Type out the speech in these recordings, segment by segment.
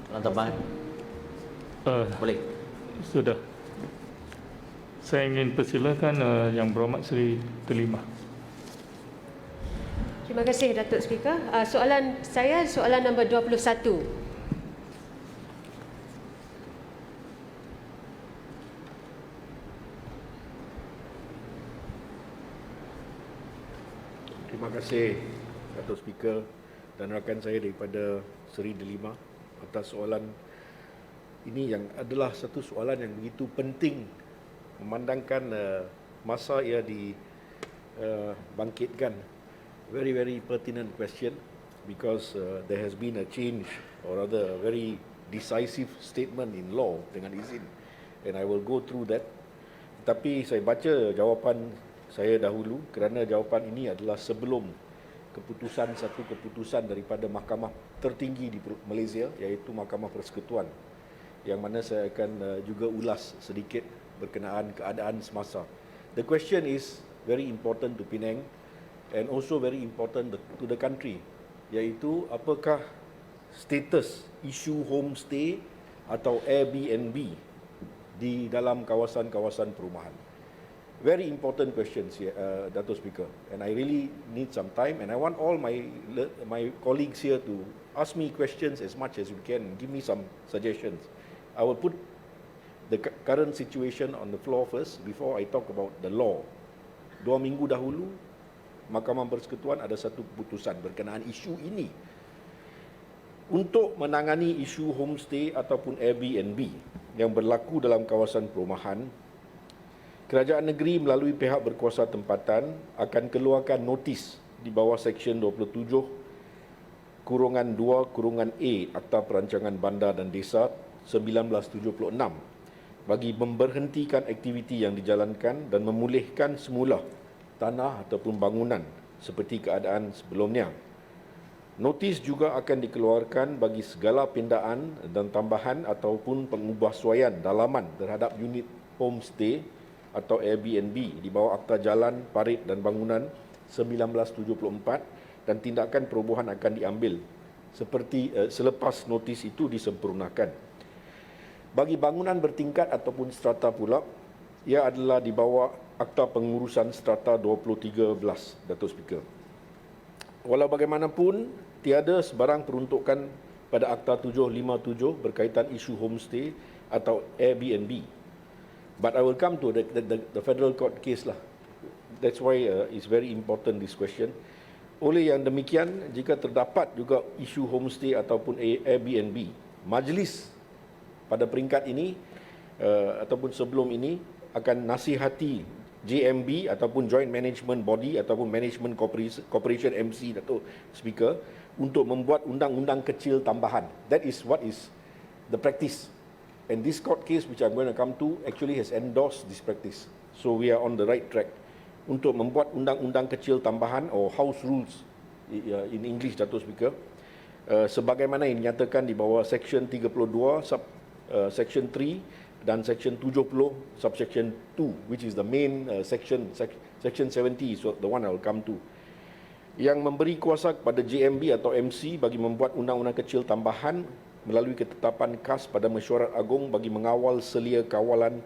Soalan tambahan? Boleh. Sudah. Saya ingin persilakan Yang Berhormat Seri Terlimah. Terima kasih Datuk Speaker. Soalan saya soalan nombor 21. Terima kasih Datuk Speaker dan rakan saya daripada Seri Delima atas soalan ini yang adalah satu soalan yang begitu penting memandangkan masa ia dibangkitkan. Very, very pertinent question because there has been a change or rather a very decisive statement in law dengan izin, and I will go through that. Tapi saya baca jawapan saya dahulu kerana jawapan ini adalah sebelum satu keputusan daripada mahkamah tertinggi di Malaysia iaitu Mahkamah Persekutuan, yang mana saya akan juga ulas sedikit berkenaan keadaan semasa. The question is very important to Penang and also very important to the country, iaitu apakah status isu homestay atau Airbnb di dalam kawasan-kawasan perumahan. Very important questions here, Dato' Speaker, and I really need some time, and I want all my colleagues here to ask me questions as much as you can, give me some suggestions. I will put the current situation on the floor first before I talk about the law. 2 minggu dahulu, Mahkamah Persekutuan ada satu keputusan berkenaan isu ini untuk menangani isu homestay ataupun Airbnb yang berlaku dalam kawasan perumahan. Kerajaan negeri melalui pihak berkuasa tempatan akan keluarkan notis di bawah Seksyen 27(2)(a) Akta Perancangan Bandar dan Desa 1976 bagi memberhentikan aktiviti yang dijalankan dan memulihkan semula tanah ataupun bangunan seperti keadaan sebelumnya. Notis juga akan dikeluarkan bagi segala pindaan dan tambahan ataupun pengubahsuaian dalaman terhadap unit homestay atau Airbnb di bawah Akta Jalan, Parit dan Bangunan 1974 dan tindakan perubahan akan diambil seperti selepas notis itu disempurnakan. Bagi bangunan bertingkat ataupun strata pula, ia adalah di bawah Akta Pengurusan Strata 2013, Datuk Speaker. Walau bagaimanapun, tiada sebarang peruntukan pada Akta 757 berkaitan isu homestay atau Airbnb. But I will come to the federal court case lah. That's why it's very important this question. Oleh yang demikian, jika terdapat juga isu homestay ataupun Airbnb, majlis pada peringkat ini ataupun sebelum ini akan nasihati JMB ataupun Joint Management Body ataupun Management Corporation MC, Datuk Speaker, untuk membuat undang-undang kecil tambahan. That is what is the practice. And this court case which I'm going to come to actually has endorsed this practice. So we are on the right track untuk membuat undang-undang kecil tambahan or house rules in English, Datuk Speaker, sebagaimana yang dinyatakan di bawah Section 32 Section 3 dan Section 70 Subsection 2, which is the main Section 70, so the one I will come to, yang memberi kuasa kepada JMB atau MC bagi membuat undang-undang kecil tambahan melalui ketetapan khas pada Mesyuarat Agung bagi mengawal selia kawalan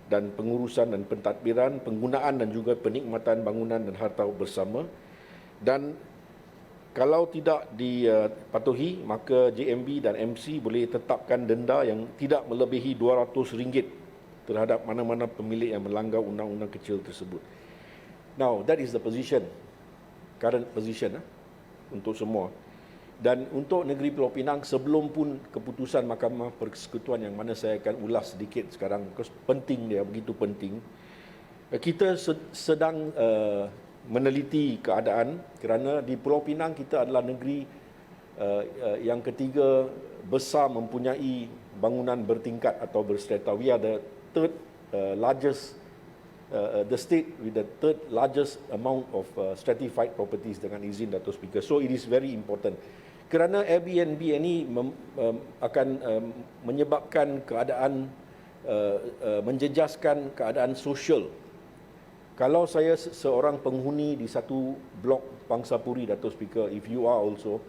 dan pengurusan dan pentadbiran, penggunaan dan juga penikmatan bangunan dan harta bersama. Dan kalau tidak dipatuhi, maka JMB dan MC boleh tetapkan denda yang tidak melebihi RM200 terhadap mana-mana pemilik yang melanggar undang-undang kecil tersebut. Now, that is the position, current position untuk semua. Dan untuk negeri Pulau Pinang, sebelum pun keputusan Mahkamah Persekutuan yang mana saya akan ulas sedikit sekarang, penting dia, begitu penting, kita sedang meneliti keadaan kerana di Pulau Pinang kita adalah negeri yang ketiga besar mempunyai bangunan bertingkat atau berstrata. We are the third largest, the state with the third largest amount of stratified properties dengan izin, Datuk Speaker. So it is very important. Kerana Airbnb ini akan menyebabkan keadaan, menjejaskan keadaan sosial. Kalau saya seorang penghuni di satu blok Pangsapuri, Datuk Speaker, if you are also,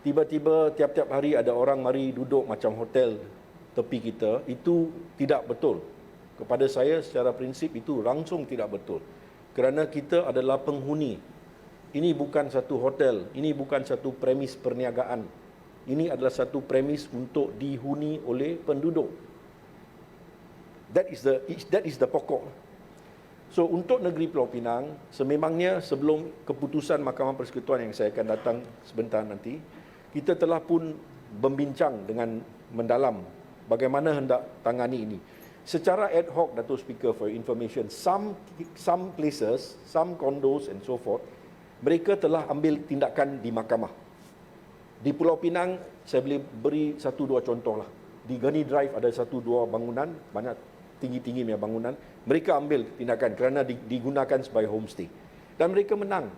tiba-tiba tiap-tiap hari ada orang mari duduk macam hotel tepi kita, itu tidak betul. Kepada saya secara prinsip itu langsung tidak betul. Kerana kita adalah penghuni. Ini bukan satu hotel, ini bukan satu premis perniagaan. Ini adalah satu premis untuk dihuni oleh penduduk. That is the pokok. So untuk negeri Pulau Pinang, sememangnya sebelum keputusan Mahkamah Persekutuan yang saya akan datang sebentar nanti, kita telah pun membincang dengan mendalam bagaimana hendak tangani ini. Secara ad hoc, Dato' Speaker, for information, some places, some condos and so forth, mereka telah ambil tindakan di mahkamah. Di Pulau Pinang, saya boleh beri 1-2 contoh lah. Di Gani Drive ada 1-2 bangunan, banyak tinggi-tinggi punya bangunan, mereka ambil tindakan kerana digunakan sebagai homestay. Dan mereka menang.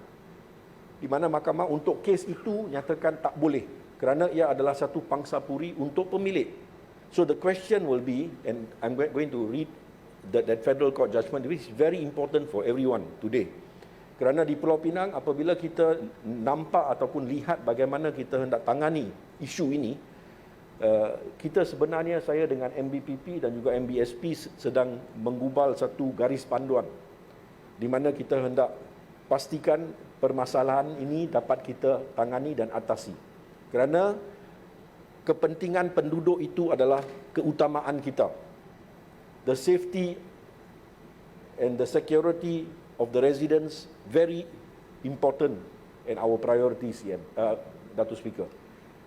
Di mana mahkamah untuk kes itu nyatakan tak boleh kerana ia adalah satu pangsa puri untuk pemilik. So the question will be, and I'm going to read that federal court judgment, which is very important for everyone today. Kerana di Pulau Pinang, apabila kita nampak ataupun lihat bagaimana kita hendak tangani isu ini, kita sebenarnya, saya dengan MBPP dan juga MBSP sedang menggubal satu garis panduan di mana kita hendak pastikan permasalahan ini dapat kita tangani dan atasi. Kerana kepentingan penduduk itu adalah keutamaan kita. The safety and the security of the residents very important and our priorities, Dato' Speaker.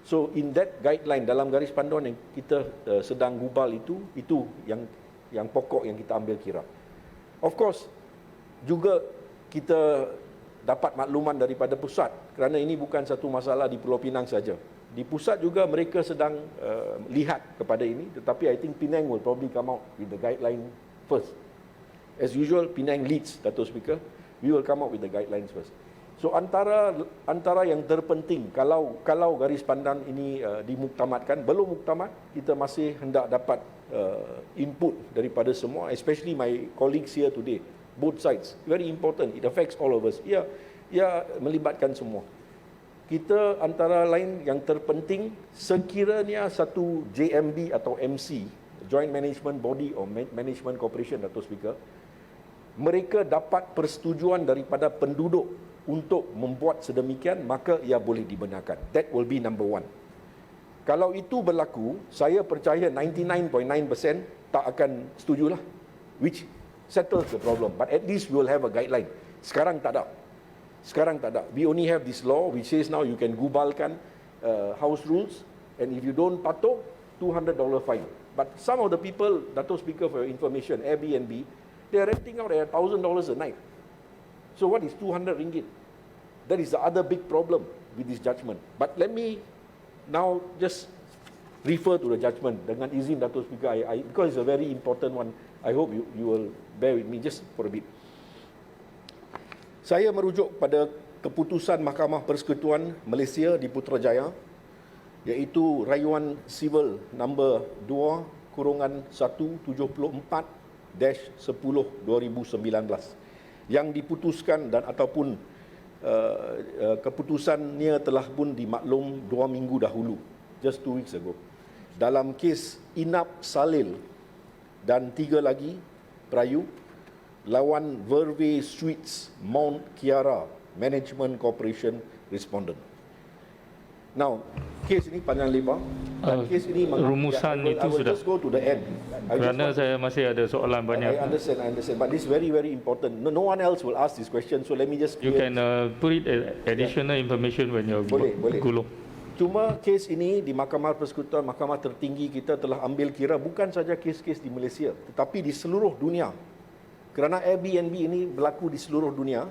So in that guideline, dalam garis panduan yang kita sedang gubal itu yang pokok yang kita ambil kira. Of course, juga kita dapat makluman daripada pusat kerana ini bukan satu masalah di Pulau Pinang saja. Di pusat juga mereka sedang lihat kepada ini, tetapi I think Penang will probably come out with the guideline first. As usual, Penang leads, Dato' Speaker. We will come out with the guidelines first. So antara yang terpenting, kalau garis pandan ini dimuktamadkan, belum muktamad, kita masih hendak dapat input daripada semua, especially my colleagues here today, both sides. Very important, it affects all of us. Ia melibatkan semua. Kita antara lain yang terpenting, sekiranya satu JMB atau MC, Joint Management Body or Management Corporation, Dato' Speaker, mereka dapat persetujuan daripada penduduk untuk membuat sedemikian, maka ia boleh dibenarkan. That will be number one. Kalau itu berlaku, saya percaya 99.9% tak akan setujulah, which settles the problem. But at least we will have a guideline. Sekarang tak ada. We only have this law which says now you can gubalkan house rules, and if you don't patuh, $200 fine. But some of the people, Dato' Speaker, for your information, Airbnb, they are renting out at $1,000 a night. So what is 200 ringgit? That is the other big problem with this judgment. But let me now just refer to the judgment dengan izin Dato' Speaker, because it's a very important one. I hope you will bear with me just for a bit. Saya merujuk pada keputusan Mahkamah Persekutuan Malaysia di Putrajaya, iaitu Rayuan Sivil nombor 2-174-10/2019 yang diputuskan dan ataupun keputusannya telah pun dimaklum 2 minggu dahulu, just 2 weeks ago, dalam kes Inap Salil dan 3 lagi perayu lawan Verve Suites Mount Kiara Management Corporation respondent. Now, kes ini panjang lebar. Kes ini rumusan itu I will sudah. just go to the end. Kerana saya masih ada soalan banyak. I understand. But this is very, very important. No one else will ask this question, so let me just You can put it additional information when you Boleh. gulung. Cuma kes ini di Mahkamah Persekutuan, mahkamah tertinggi kita telah ambil kira bukan saja kes-kes di Malaysia, tetapi di seluruh dunia. Kerana Airbnb ini berlaku di seluruh dunia,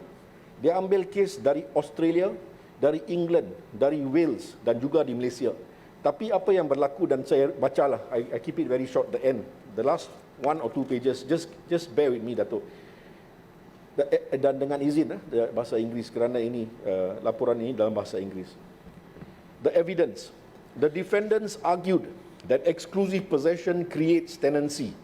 dia ambil kes dari Australia, dari England, dari Wales dan juga di Malaysia. Tapi apa yang berlaku, dan saya bacalah, I keep it very short, the end, the last 1 or 2 pages, just bear with me, Dato'. Dan dengan izin bahasa Inggeris, kerana ini laporan ini dalam bahasa Inggeris. The evidence. The defendants argued that exclusive possession creates tenancy.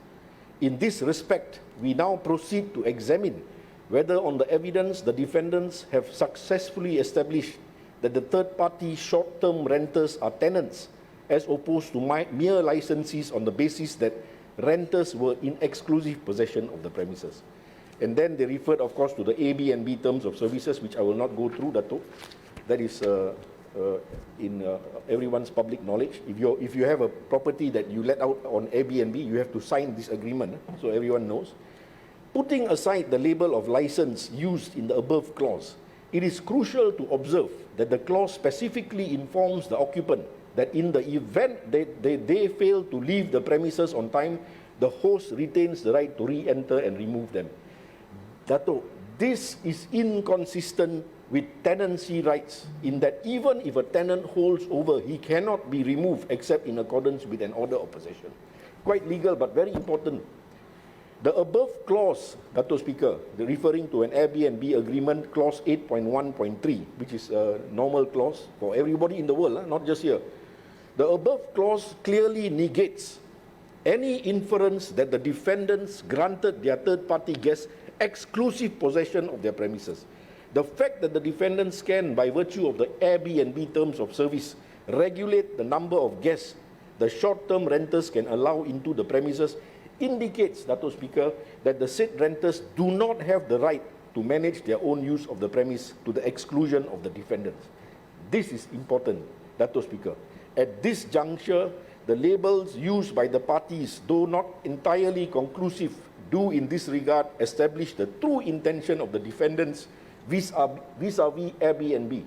In this respect, we now proceed to examine whether on the evidence the defendants have successfully established that the third-party short-term renters are tenants as opposed to mere licensees on the basis that renters were in exclusive possession of the premises. And then they referred, of course, to the Airbnb terms of services, which I will not go through, Dato'. That is in everyone's public knowledge. If you have a property that you let out on Airbnb, you have to sign this agreement, so everyone knows. Putting aside the label of license used in the above clause, it is crucial to observe that the clause specifically informs the occupant that in the event they fail to leave the premises on time, the host retains the right to re-enter and remove them. Dato', this is inconsistent with tenancy rights in that even if a tenant holds over, he cannot be removed except in accordance with an order of possession. Quite legal, but very important. The above clause, Dato' Speaker, referring to an Airbnb agreement, clause 8.1.3, which is a normal clause for everybody in the world, not just here. The above clause clearly negates any inference that the defendants granted their third-party guests exclusive possession of their premises. The fact that the defendants can, by virtue of the Airbnb terms of service, regulate the number of guests the short-term renters can allow into the premises indicates, Dato' Speaker, that the said renters do not have the right to manage their own use of the premise to the exclusion of the defendants. This is important, Dato' Speaker. At this juncture, the labels used by the parties, though not entirely conclusive, do in this regard establish the true intention of the defendants vis-a-vis Airbnb.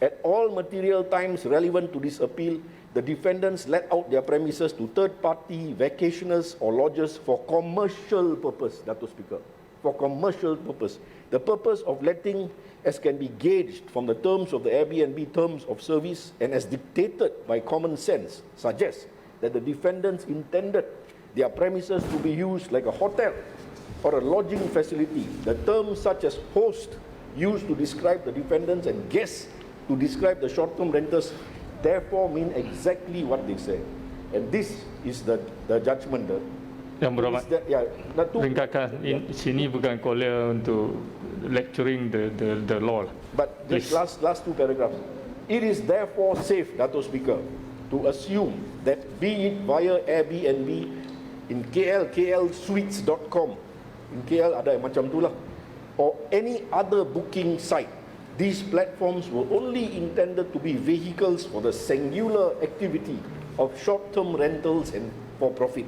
At all material times relevant to this appeal, the defendants let out their premises to third-party vacationers or lodgers for commercial purpose, Dato' Speaker, for commercial purpose. The purpose of letting, as can be gauged from the terms of the Airbnb terms of service and as dictated by common sense, suggests that the defendants intended their premises to be used like a hotel or a lodging facility. The terms such as host used to describe the defendants and guests to describe the short-term renters therefore mean exactly what they say. And this is the judgment. Yang Berhormat, Dato', ringkaskan, sini bukan call untuk lecturing the law. But just last two paragraphs. It is therefore safe, Dato' Speaker, to assume that be it via Airbnb, in klsuites.com, in KL ada macam tu lah, or any other booking site, these platforms were only intended to be vehicles for the singular activity of short-term rentals and for profit.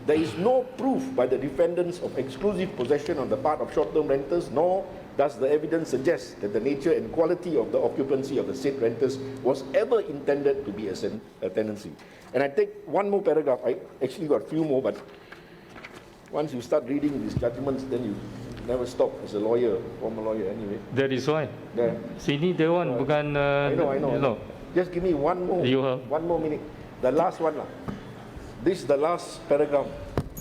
There is no proof by the defendants of exclusive possession on the part of short-term renters, nor does the evidence suggest that the nature and quality of the occupancy of the said renters was ever intended to be a tenancy. And I take one more paragraph. I actually got a few more, but once you start reading these judgments, then you never stop as a lawyer, former lawyer anyway. That is why. Yeah. Sini Dewan bukan. I know. Just give me one more minute. The last one lah. This is the last paragraph.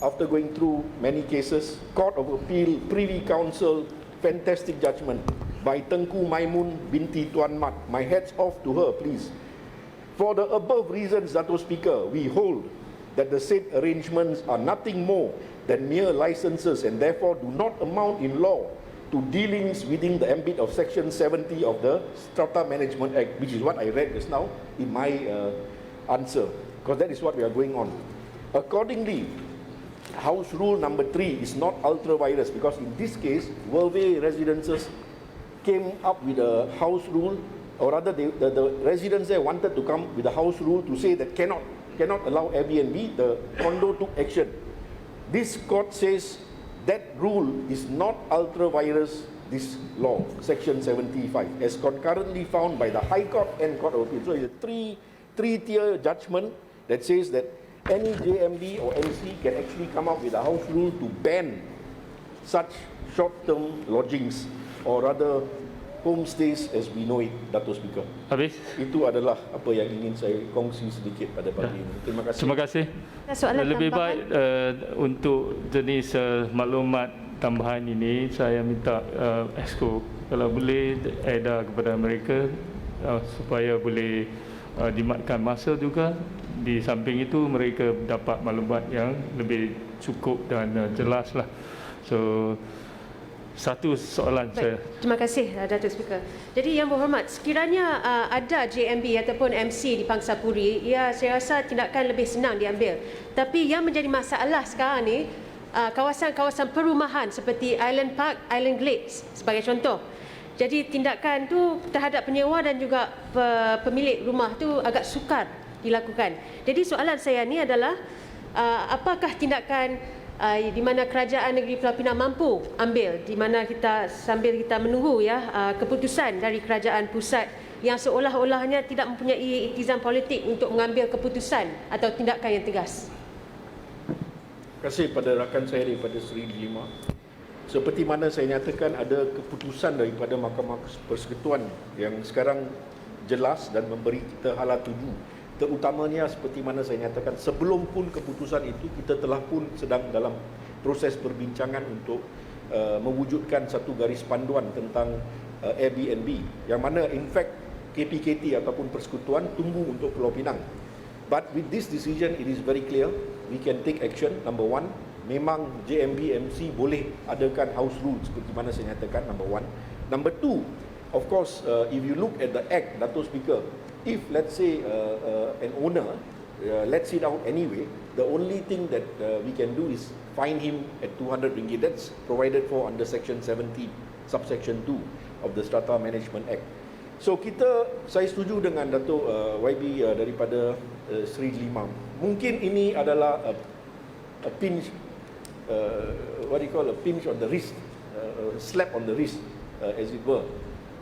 After going through many cases, Court of Appeal, Privy Council, fantastic judgment by Tengku Maimun binti Tuan Mat. My hats off to her, please. For the above reasons, Dato' Speaker, we hold that the said arrangements are nothing more than mere licenses and therefore do not amount in law to dealings within the ambit of Section 70 of the Strata Management Act, which is what I read just now in my answer, because that is what we are going on. Accordingly, House Rule number 3 is not ultra-virus, because in this case, Verve Residences came up with a house rule, or rather the residents there wanted to come with a house rule to say that cannot allow Airbnb. The condo took action. This court says that rule is not ultra-virus, this law, Section 75, as concurrently found by the High Court and Court of Appeal. So it's a three-tier judgment that says that any JMB or MC can actually come up with a house rule to ban such short-term lodgings, or rather homestays as we know it, Dato' Speaker. Habis? Itu adalah apa yang ingin saya kongsi sedikit pada pagi ini. Terima kasih. Terima kasih. Soalan Lebih tambahan? baik untuk jenis maklumat tambahan ini, saya minta Exco kalau boleh edar kepada mereka supaya boleh dimatkan masa juga. Di samping itu mereka dapat maklumat yang lebih cukup dan jelas lah. So Satu soalan saya. Baik, terima kasih Datuk Speaker. Jadi Yang Berhormat, sekiranya ada JMB ataupun MC di Pangsapuri, ya saya rasa tindakan lebih senang diambil. Tapi yang menjadi masalah sekarang ni, kawasan-kawasan perumahan seperti Island Park, Island Glades sebagai contoh. Jadi tindakan tu terhadap penyewa dan juga pemilik rumah tu agak sukar dilakukan. Jadi soalan saya ni adalah apakah tindakan di mana kerajaan negeri Pulau Pinang mampu ambil, di mana sambil kita menunggu keputusan dari kerajaan pusat yang seolah-olahnya tidak mempunyai ikhtiam politik untuk mengambil keputusan atau tindakan yang tegas. Terima kasih pada rakan saya daripada Seri Delima. Seperti mana saya nyatakan, ada keputusan daripada Mahkamah Persekutuan yang sekarang jelas dan memberi kita hala tuju. Terutamanya seperti mana saya nyatakan, sebelum pun keputusan itu, kita telah pun sedang dalam proses perbincangan untuk mewujudkan satu garis panduan tentang Airbnb, yang mana in fact KPKT ataupun Persekutuan tunggu untuk Pulau Pinang. But with this decision, it is very clear we can take action. Number one, memang JMB MC boleh adakan house rules seperti mana saya nyatakan, number one. Number two, of course, if you look at the act, Datuk Speaker, if let's say an owner lets it out anyway, the only thing that we can do is fine him at 200 ringgit. That's provided for under section 17 subsection 2 of the Strata Management Act. So saya setuju dengan Datuk YB daripada Seri Delima. Mungkin ini adalah a pinch, what do you call, a pinch on the wrist, slap on the wrist, as it were,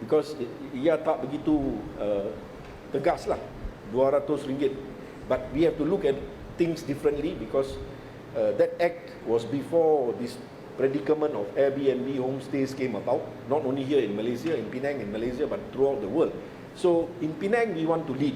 because ia tak begitu tegas lah, 200 ringgit. But we have to look at things differently, because that act was before this predicament of Airbnb homestays came about, not only here in Malaysia, in Penang in Malaysia, but throughout the world. So in Penang we want to lead.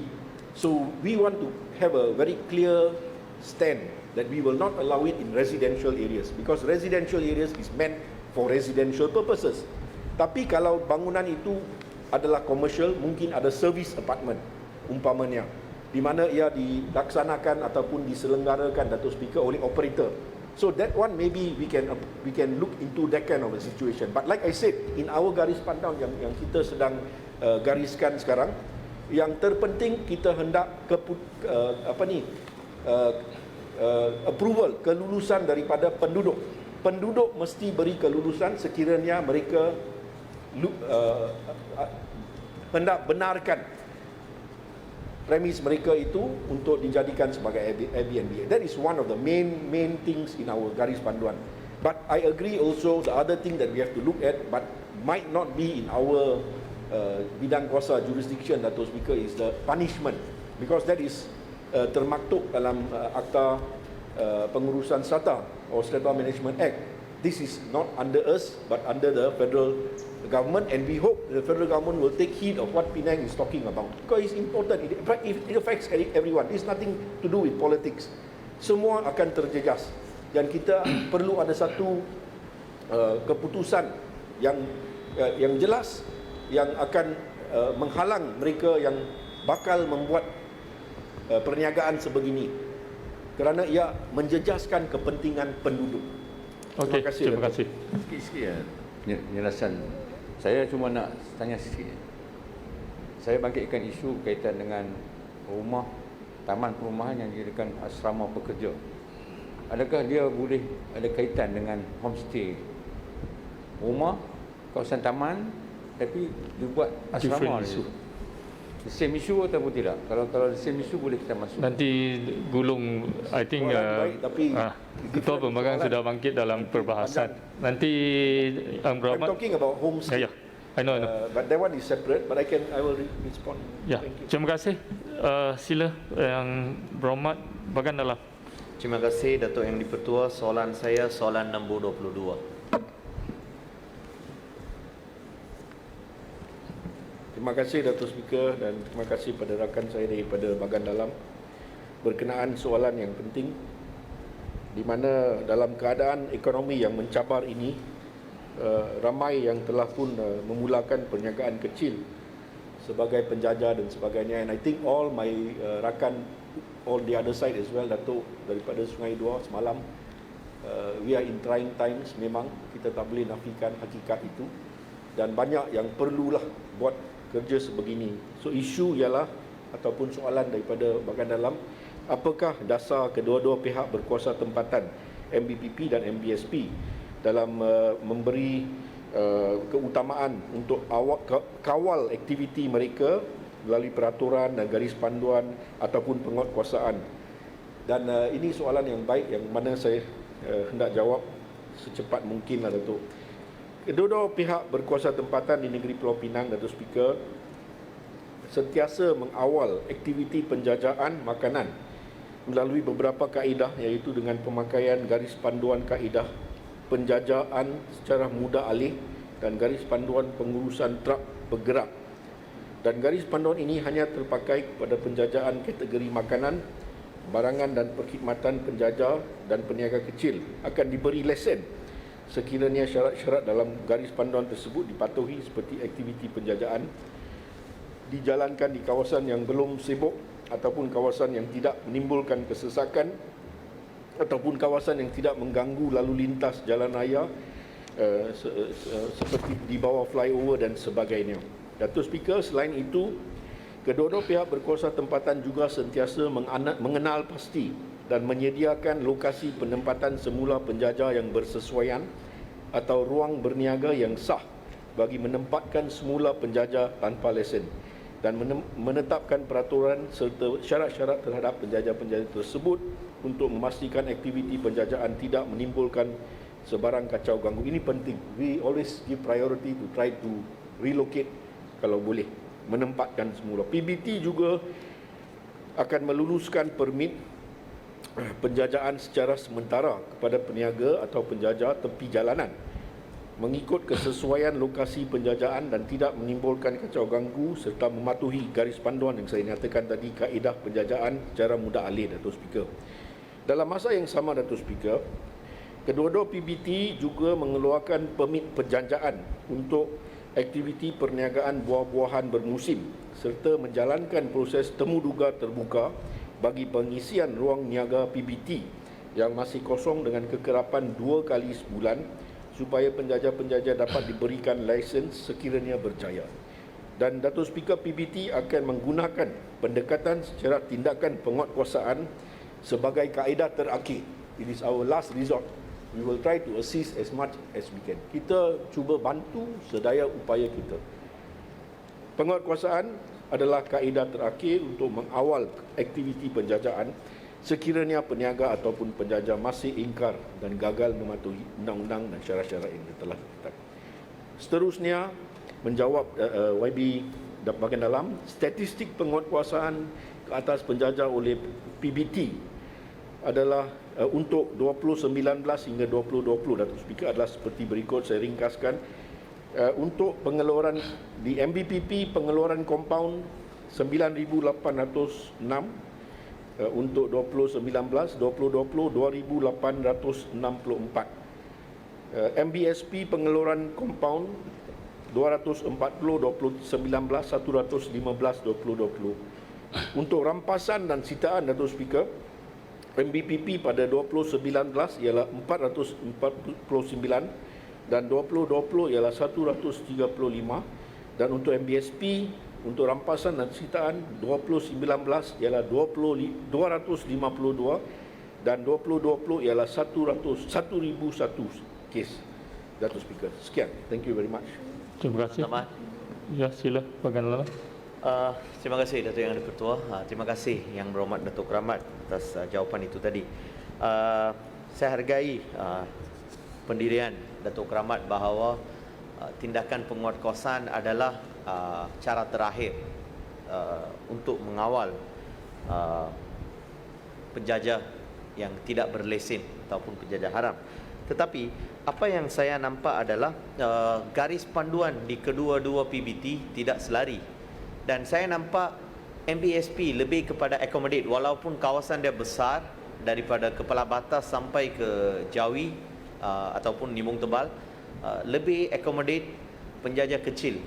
So we want to have a very clear stand that we will not allow it in residential areas, because residential areas is meant for residential purposes. Tapi kalau bangunan itu adalah commercial, mungkin ada service apartment umpamanya, di mana ia dilaksanakan ataupun diselenggarakan, Datuk Speaker, oleh operator. So that one maybe we can look into that kind of a situation. But like I said, in our garis pandang yang kita sedang gariskan sekarang, yang terpenting kita hendak approval, kelulusan daripada penduduk. Penduduk mesti beri kelulusan sekiranya mereka hendak benarkan premis mereka itu untuk dijadikan sebagai Airbnb. That is one of the main things in our garis panduan. But I agree also the other thing that we have to look at, but might not be in our bidang kuasa jurisdiction, Datuk Speaker, is the punishment, because that is termaktub dalam Akta Pengurusan Strata or Strata Management Act. This is not under us but under the federal government, and we hope the federal government will take heed of what Penang is talking about, because it's important. It affects everyone. It's nothing to do with politics. Semua akan terjejas, dan kita perlu ada satu keputusan yang jelas yang akan menghalang mereka yang bakal membuat perniagaan sebegini, kerana ia menjejaskan kepentingan penduduk. Okey, terima kasih. Sikit-sikit penjelasan. Saya cuma nak tanya sikit. Saya bangkitkan isu kaitan dengan rumah, taman perumahan yang dijadikan asrama pekerja. Adakah dia boleh ada kaitan dengan homestay? Rumah, kawasan taman, tapi dibuat asrama. The same issue ataupun tidak? Kalau the same issue boleh kita masuk. Nanti gulung, I think Ketua Pembangunan sudah bangkit dalam perbahasan. Nanti I'm talking about homestay. Ya, I know. But that one is separate, but I will respond. Ya, terima kasih. Sila Yang Berhormat Bagan Dalam. Terima kasih Datuk Yang di-Pertua. Soalan saya soalan nombor 22. Terima kasih Datuk Speaker, dan terima kasih pada rakan saya daripada Bagan Dalam berkenaan soalan yang penting, di mana dalam keadaan ekonomi yang mencabar ini, ramai yang telah pun memulakan perniagaan kecil sebagai penjajah dan sebagainya. And I think all my rakan, all the other side as well, Datuk, daripada Sungai Dua semalam we are in trying times, memang kita tak boleh nafikan hakikat itu, dan banyak yang perlulah buat kerja sebegini. So isu ialah ataupun soalan daripada bahagian dalam, apakah dasar kedua-dua pihak berkuasa tempatan MBPP dan MBSP dalam memberi keutamaan untuk kawal aktiviti mereka melalui peraturan dan garis panduan ataupun penguatkuasaan. Dan ini soalan yang baik yang mana saya hendak jawab secepat mungkin lah, Datuk. Kedua-dua pihak berkuasa tempatan di negeri Pulau Pinang, Datuk Speaker, sentiasa mengawal aktiviti penjajahan makanan melalui beberapa kaedah, iaitu dengan pemakaian garis panduan kaedah penjajahan secara mudah alih dan garis panduan pengurusan truk bergerak. Dan garis panduan ini hanya terpakai kepada penjajahan kategori makanan, barangan dan perkhidmatan penjajah dan peniaga kecil akan diberi lesen sekiranya syarat-syarat dalam garis panduan tersebut dipatuhi, seperti aktiviti penjajahan dijalankan di kawasan yang belum sibuk ataupun kawasan yang tidak menimbulkan kesesakan ataupun kawasan yang tidak mengganggu lalu lintas jalan raya seperti di bawah flyover dan sebagainya. Datuk Speaker, selain itu, kedua-dua pihak berkuasa tempatan juga sentiasa mengenal pasti dan menyediakan lokasi penempatan semula penjajah yang bersesuaian atau ruang berniaga yang sah bagi menempatkan semula penjajah tanpa lesen, dan menetapkan peraturan serta syarat-syarat terhadap penjajah-penjajah tersebut untuk memastikan aktiviti penjajahan tidak menimbulkan sebarang kacau ganggu. Ini penting. We always give priority to try to relocate kalau boleh, menempatkan semula. PBT juga akan meluluskan permit penjajahan secara sementara kepada peniaga atau penjajah tepi jalanan mengikut kesesuaian lokasi penjajahan dan tidak menimbulkan kacau ganggu serta mematuhi garis panduan yang saya nyatakan tadi, kaedah penjajahan secara mudah alih, Datuk Speaker. Dalam masa yang sama, Datuk Speaker, kedua-dua PBT juga mengeluarkan permit penjajahan untuk aktiviti perniagaan buah-buahan bermusim serta menjalankan proses temu duga terbuka bagi pengisian ruang niaga PBT yang masih kosong dengan kekerapan 2 kali sebulan supaya penjajah-penjajah dapat diberikan lisens sekiranya berjaya. Dan Datuk Speaker, PBT akan menggunakan pendekatan secara tindakan penguatkuasaan sebagai kaedah terakhir. It is our last resort. We will try to assist as much as we can. Kita cuba bantu sedaya upaya kita. Penguatkuasaan adalah kaedah terakhir untuk mengawal aktiviti penjajahan sekiranya peniaga ataupun penjajah masih ingkar dan gagal mematuhi undang-undang dan syarat-syarat yang telah ditetapkan. Seterusnya, menjawab YB bahagian dalam, statistik penguatkuasaan ke atas penjajah oleh PBT adalah untuk 2019 hingga 2020, Datuk Speaker, adalah seperti berikut. Saya ringkaskan. Untuk pengeluaran di MBPP, pengeluaran kompaun 9,806, untuk 2019, 2020 2,864. MBSP pengeluaran kompaun 240, 2019 115, 2020. Untuk rampasan dan sitaan, Datuk Speaker, MBPP pada 2019 ialah 449 dan 2020 ialah 135, dan untuk MBSP untuk rampasan dan sitaan 2019 ialah 252 dan 2020 ialah 1,001 kes. Datuk Speaker, sekian. Thank you very much. Terima kasih. Selamat. Ya, sila bahagian dalam. Terima kasih Datuk Yang di-Pertua. Terima kasih Yang Berhormat Datuk Rahmat atas jawapan itu tadi. Saya hargai pendirian Datuk Rahmat bahawa tindakan penguatkuasaan adalah cara terakhir untuk mengawal penjajah yang tidak berlesen ataupun penjajah haram. Tetapi apa yang saya nampak adalah garis panduan di kedua-dua PBT tidak selari, dan saya nampak MBSP lebih kepada accommodate, walaupun kawasan dia besar daripada Kepala Batas sampai ke Jawi ataupun Nimung Tebal, lebih accommodate penjajah kecil.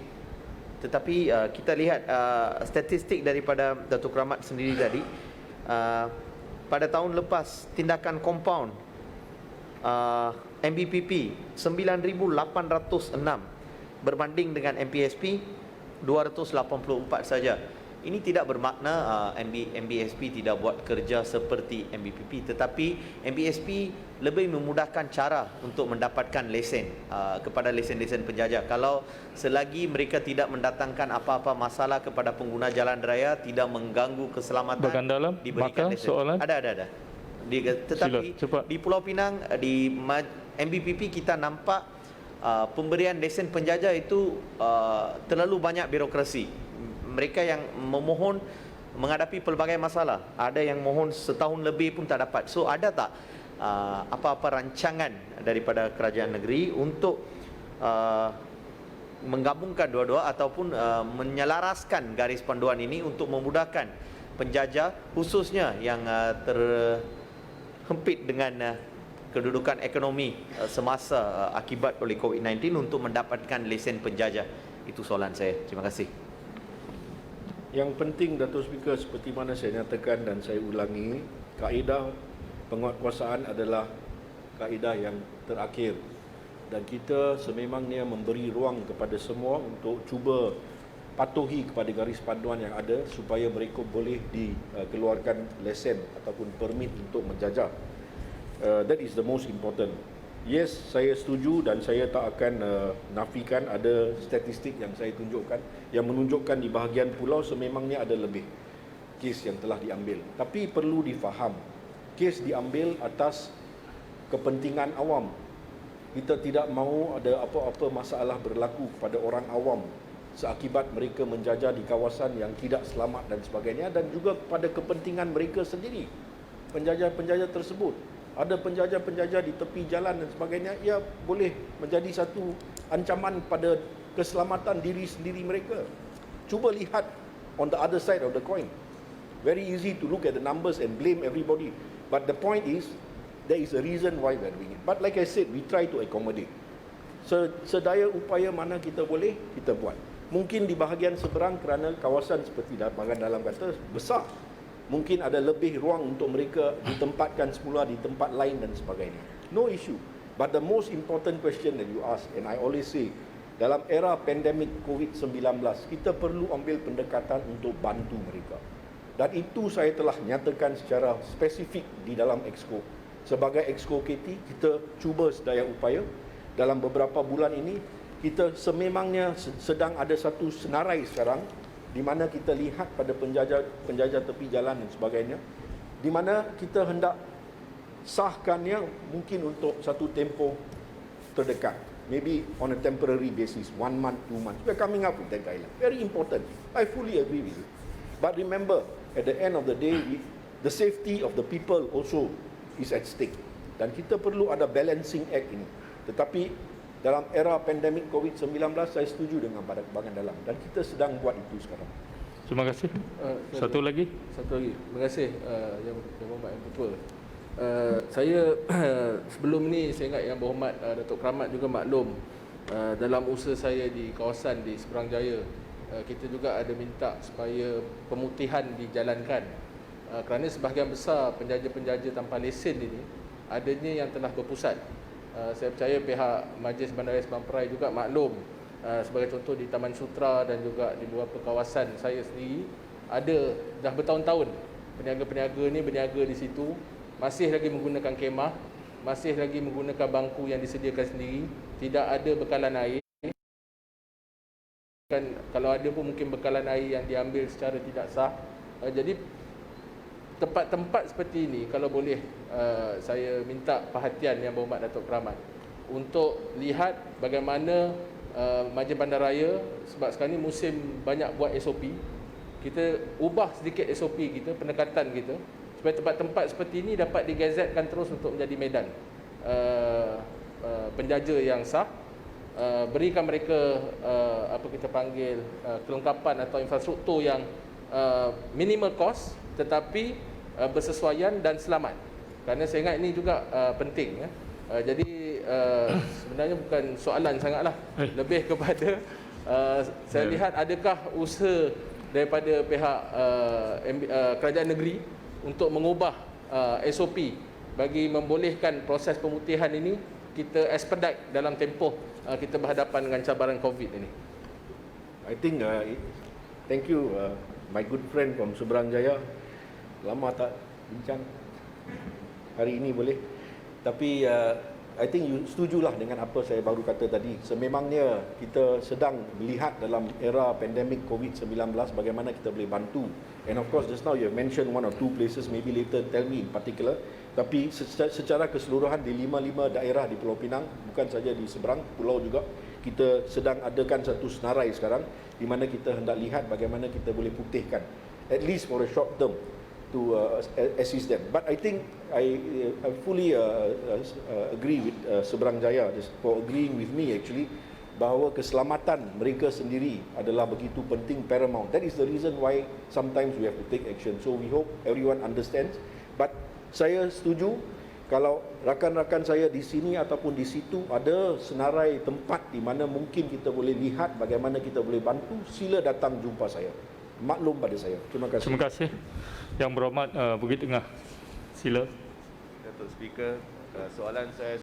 Tetapi kita lihat statistik daripada Datuk Rahmat sendiri tadi, pada tahun lepas tindakan compound MBPP 9,806 berbanding dengan MPSP 284 saja. Ini tidak bermakna MBSP tidak buat kerja seperti MBPP, tetapi MBSP lebih memudahkan cara untuk mendapatkan lesen kepada lesen-lesen penjajah. Kalau selagi mereka tidak mendatangkan apa-apa masalah kepada pengguna jalan raya, tidak mengganggu keselamatan, Bagan dalam, diberikan maka lesen. soalan? Ada. Tetapi Sila, cepat. di Pulau Pinang, di MBPP kita nampak pemberian lesen penjajah itu terlalu banyak birokrasi. Mereka yang memohon menghadapi pelbagai masalah. Ada yang mohon setahun lebih pun tak dapat. So ada tak apa-apa rancangan daripada kerajaan negeri untuk menggabungkan dua-dua ataupun menyelaraskan garis panduan ini untuk memudahkan penjajah, khususnya yang terhempit dengan kedudukan ekonomi semasa akibat oleh COVID-19 untuk mendapatkan lesen penjajah. Itu soalan saya. Terima kasih. Yang penting, Dato' Speaker, seperti mana saya nyatakan dan saya ulangi, kaedah penguatkuasaan adalah kaedah yang terakhir. Dan kita sememangnya memberi ruang kepada semua untuk cuba patuhi kepada garis panduan yang ada supaya mereka boleh dikeluarkan lesen ataupun permit untuk menjajah. That is the most important. Yes, saya setuju dan saya tak akan nafikan ada statistik yang saya tunjukkan yang menunjukkan di bahagian pulau sememangnya ada lebih kes yang telah diambil. Tapi perlu difaham, kes diambil atas kepentingan awam. Kita tidak mahu ada apa-apa masalah berlaku kepada orang awam seakibat mereka menjajah di kawasan yang tidak selamat dan sebagainya, dan juga pada kepentingan mereka sendiri, penjajah-penjajah tersebut. Ada penjajah-penjajah di tepi jalan dan sebagainya, ia boleh menjadi satu ancaman pada keselamatan diri sendiri mereka. Cuba lihat on the other side of the coin. Very easy to look at the numbers and blame everybody. But the point is, there is a reason why we are doing it. But like I said, we try to accommodate. Sedaya upaya mana kita boleh, kita buat. Mungkin di bahagian seberang kerana kawasan seperti bahagian dalam kata besar, mungkin ada lebih ruang untuk mereka ditempatkan semula di tempat lain dan sebagainya. No issue. But the most important question that you ask, and I always say, dalam era pandemik COVID-19, kita perlu ambil pendekatan untuk bantu mereka. Dan itu saya telah nyatakan secara spesifik di dalam Exco. Sebagai Exco KT, kita cuba sedaya upaya. Dalam beberapa bulan ini, kita sememangnya sedang ada satu senarai sekarang di mana kita lihat pada penjajah tepi jalan dan sebagainya, di mana kita hendak sahkannya mungkin untuk satu tempoh terdekat, maybe on a temporary basis, 1 month, 2 months. We are coming up with that guideline. Very important. I fully agree with you. But remember, at the end of the day, the safety of the people also is at stake. Dan kita perlu ada balancing act ini. Tetapi dalam era pandemik COVID-19, saya setuju dengan bahagian dalam. Dan kita sedang buat itu sekarang. Terima kasih. Satu lagi. Terima kasih Yang Berhormat Yang Ketua. Saya sebelum ni saya ingat Yang Berhormat Datuk Keramat juga maklum, dalam usaha saya di kawasan di Seberang Jaya, kita juga ada minta supaya pemutihan dijalankan, kerana sebahagian besar penjajah-penjajah tanpa lesen ini adanya yang telah berpusat. Saya percaya pihak Majlis Bandaraya Sebang Perai juga maklum. Sebagai contoh di Taman Sutra dan juga di beberapa kawasan saya sendiri, ada dah bertahun-tahun peniaga-peniaga ni berniaga di situ, masih lagi menggunakan kemah, masih lagi menggunakan bangku yang disediakan sendiri, tidak ada bekalan air. Kalau ada pun mungkin bekalan air yang diambil secara tidak sah. Jadi tempat-tempat seperti ini, kalau boleh saya minta perhatian Yang Berhormat Datuk Keramat untuk lihat bagaimana Majlis Bandaraya, sebab sekarang ni musim banyak buat SOP, kita ubah sedikit SOP kita, pendekatan kita, supaya tempat-tempat seperti ini dapat digazetkan terus untuk menjadi medan penjajah yang sah. Berikan mereka apa kita panggil kelengkapan atau infrastruktur yang minimal cost tetapi bersesuaian dan selamat. Kerana saya ingat ini juga penting. Jadi sebenarnya bukan soalan sangatlah, lebih kepada saya lihat adakah usaha daripada pihak kerajaan negeri untuk mengubah SOP bagi membolehkan proses pemutihan ini kita expedite dalam tempoh kita berhadapan dengan cabaran COVID ini. I think thank you my good friend from Seberang Jaya. Lama tak bincang. Hari ini boleh. Tapi I think you setujulah dengan apa saya baru kata tadi. Sememangnya kita sedang melihat dalam era pandemik COVID-19 bagaimana kita boleh bantu. And of course just now you have mentioned one or two places, maybe later tell me in particular. Tapi secara keseluruhan di 5 daerah di Pulau Pinang, bukan saja di seberang pulau juga, kita sedang adakan satu senarai sekarang di mana kita hendak lihat bagaimana kita boleh putihkan, at least for a short term, to assist them. But I think I fully agree with Seberang Jaya for agreeing with me actually bahawa keselamatan mereka sendiri adalah begitu penting, paramount. That is the reason why sometimes we have to take action. So we hope everyone understands. But saya setuju kalau rakan-rakan saya di sini ataupun di situ ada senarai tempat di mana mungkin kita boleh lihat bagaimana kita boleh bantu, sila datang jumpa saya. Maklum pada saya. Terima kasih. Terima kasih. Yang berhormat Bukit Tengah. Sila. Datuk Speaker, soalan saya